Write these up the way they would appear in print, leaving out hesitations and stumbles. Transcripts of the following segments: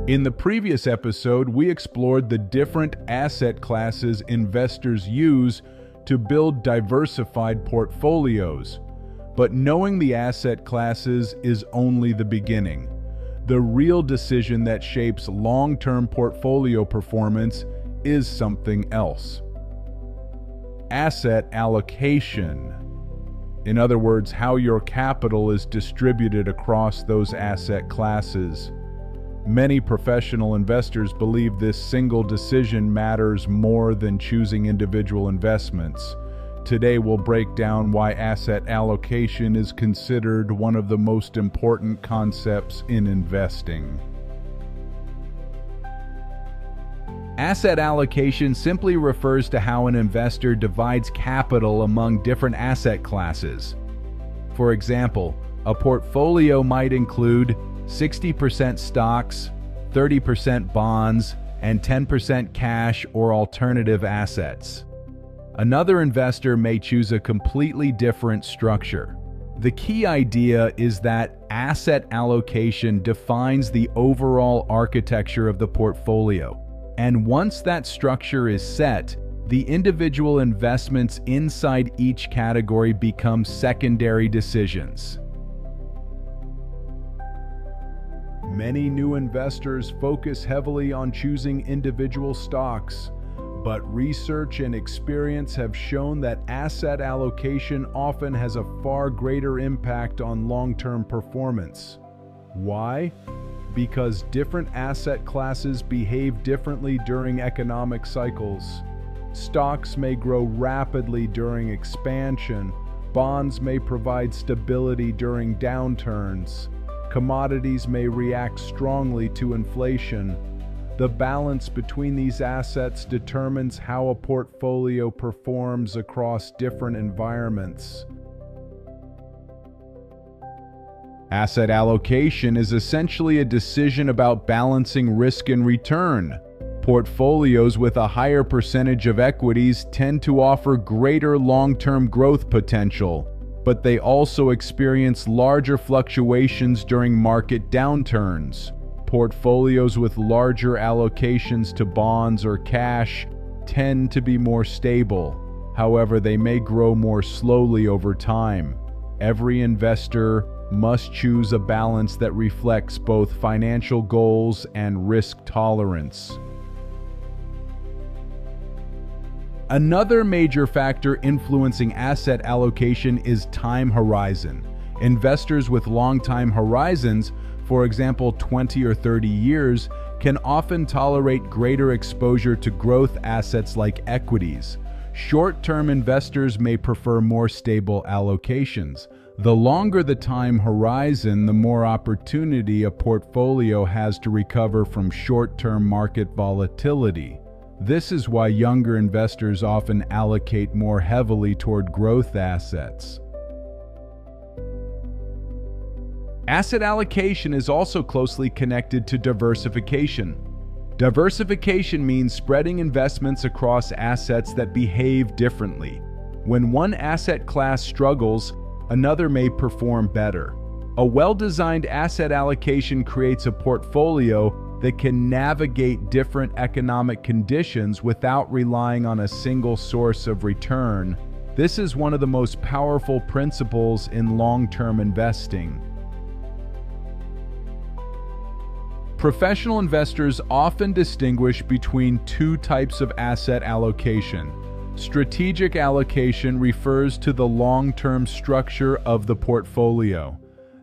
In the previous episode, we explored the different asset classes investors use to build diversified portfolios. But knowing the asset classes is only the beginning. The real decision that shapes long-term portfolio performance is something else. Asset allocation. In other words, how your capital is distributed across those asset classes. Many professional investors believe this single decision matters more than choosing individual investments. Today we'll break down why asset allocation is considered one of the most important concepts in investing. Asset allocation simply refers to how an investor divides capital among different asset classes. For example, a portfolio might include 60% stocks, 30% bonds, and 10% cash or alternative assets. Another investor may choose a completely different structure. The key idea is that asset allocation defines the overall architecture of the portfolio. And once that structure is set, the individual investments inside each category become secondary decisions. Many new investors focus heavily on choosing individual stocks, but research and experience have shown that asset allocation often has a far greater impact on long-term performance. Why? Because different asset classes behave differently during economic cycles. Stocks may grow rapidly during expansion, bonds may provide stability during downturns, commodities may react strongly to inflation. The balance between these assets determines how a portfolio performs across different environments. Asset allocation is essentially a decision about balancing risk and return. Portfolios with a higher percentage of equities tend to offer greater long-term growth potential, but they also experience larger fluctuations during market downturns. Portfolios with larger allocations to bonds or cash tend to be more stable. However, they may grow more slowly over time. Every investor must choose a balance that reflects both financial goals and risk tolerance. Another major factor influencing asset allocation is time horizon. Investors with long time horizons, for example 20 or 30 years, can often tolerate greater exposure to growth assets like equities. Short-term investors may prefer more stable allocations. The longer the time horizon, the more opportunity a portfolio has to recover from short-term market volatility. This is why younger investors often allocate more heavily toward growth assets. Asset allocation is also closely connected to diversification. Diversification means spreading investments across assets that behave differently. When one asset class struggles, another may perform better. A well-designed asset allocation creates a portfolio that can navigate different economic conditions without relying on a single source of return. This is one of the most powerful principles in long-term investing. Professional investors often distinguish between two types of asset allocation. Strategic allocation refers to the long-term structure of the portfolio.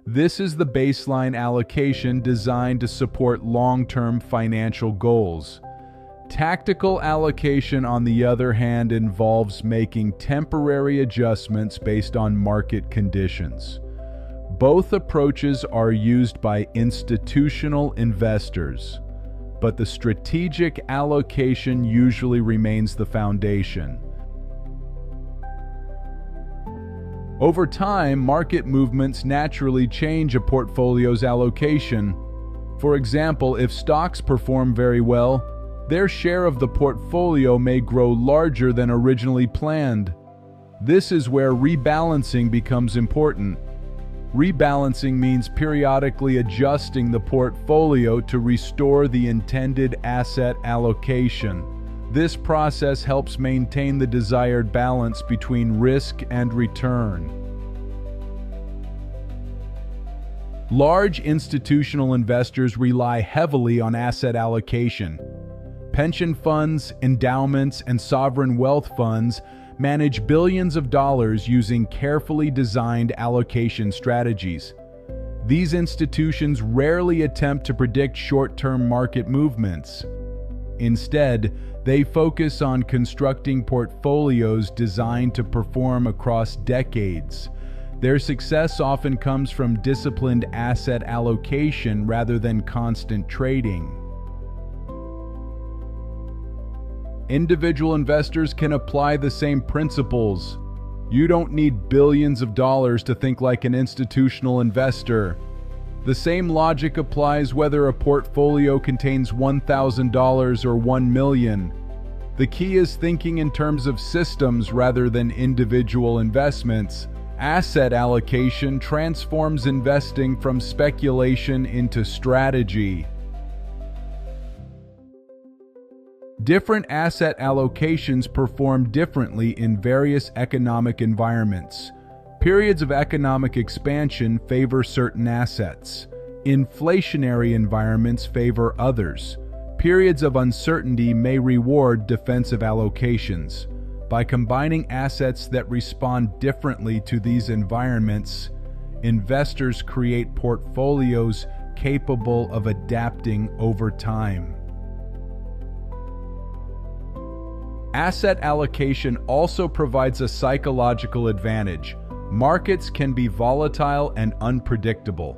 This is the baseline allocation designed to support long-term financial goals. Tactical allocation, on the other hand, involves making temporary adjustments based on market conditions. Both approaches are used by institutional investors, but the strategic allocation usually remains the foundation. Over time, market movements naturally change a portfolio's allocation. For example, if stocks perform very well, their share of the portfolio may grow larger than originally planned. This is where rebalancing becomes important. Rebalancing means periodically adjusting the portfolio to restore the intended asset allocation. This process helps maintain the desired balance between risk and return. Large institutional investors rely heavily on asset allocation. Pension funds, endowments, and sovereign wealth funds manage billions of dollars using carefully designed allocation strategies. These institutions rarely attempt to predict short-term market movements. Instead, they focus on constructing portfolios designed to perform across decades. Their success often comes from disciplined asset allocation rather than constant trading. Individual investors can apply the same principles. You don't need billions of dollars to think like an institutional investor. The same logic applies whether a portfolio contains $1,000 or $1 million. The key is thinking in terms of systems rather than individual investments. Asset allocation transforms investing from speculation into strategy. Different asset allocations perform differently in various economic environments. Periods of economic expansion favor certain assets. Inflationary environments favor others. Periods of uncertainty may reward defensive allocations. By combining assets that respond differently to these environments, investors create portfolios capable of adapting over time. Asset allocation also provides a psychological advantage. Markets can be volatile and unpredictable.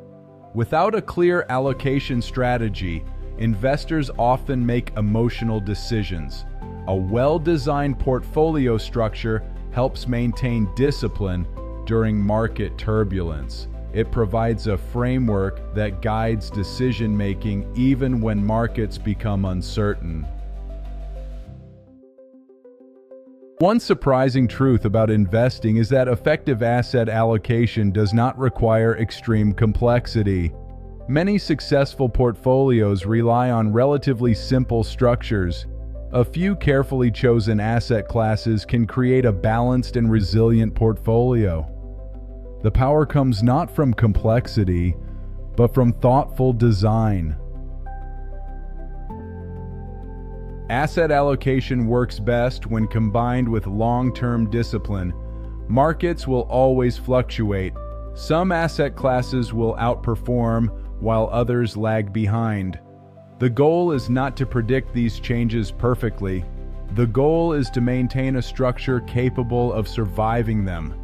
Without a clear allocation strategy, investors often make emotional decisions. A well-designed portfolio structure helps maintain discipline during market turbulence. It provides a framework that guides decision-making even when markets become uncertain. One surprising truth about investing is that effective asset allocation does not require extreme complexity. Many successful portfolios rely on relatively simple structures. A few carefully chosen asset classes can create a balanced and resilient portfolio. The power comes not from complexity, but from thoughtful design. Asset allocation works best when combined with long-term discipline. Markets will always fluctuate. Some asset classes will outperform, while others lag behind. The goal is not to predict these changes perfectly. The goal is to maintain a structure capable of surviving them.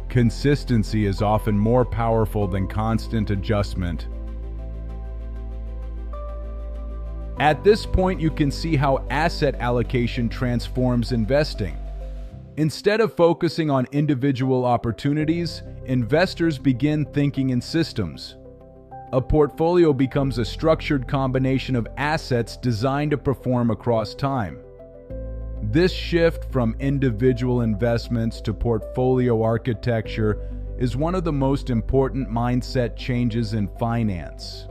Consistency is often more powerful than constant adjustment. At this point, you can see how asset allocation transforms investing. Instead of focusing on individual opportunities, investors begin thinking in systems. A portfolio becomes a structured combination of assets designed to perform across time. This shift from individual investments to portfolio architecture is one of the most important mindset changes in finance.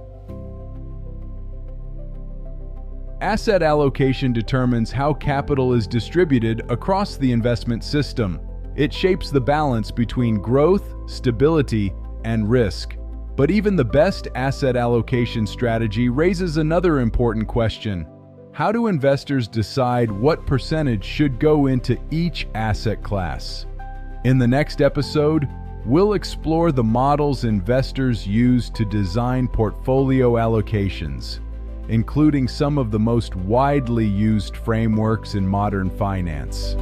Asset allocation determines how capital is distributed across the investment system. It shapes the balance between growth, stability, and risk. But even the best asset allocation strategy raises another important question. How do investors decide what percentage should go into each asset class? In the next episode, we'll explore the models investors use to design portfolio allocations, including some of the most widely used frameworks in modern finance.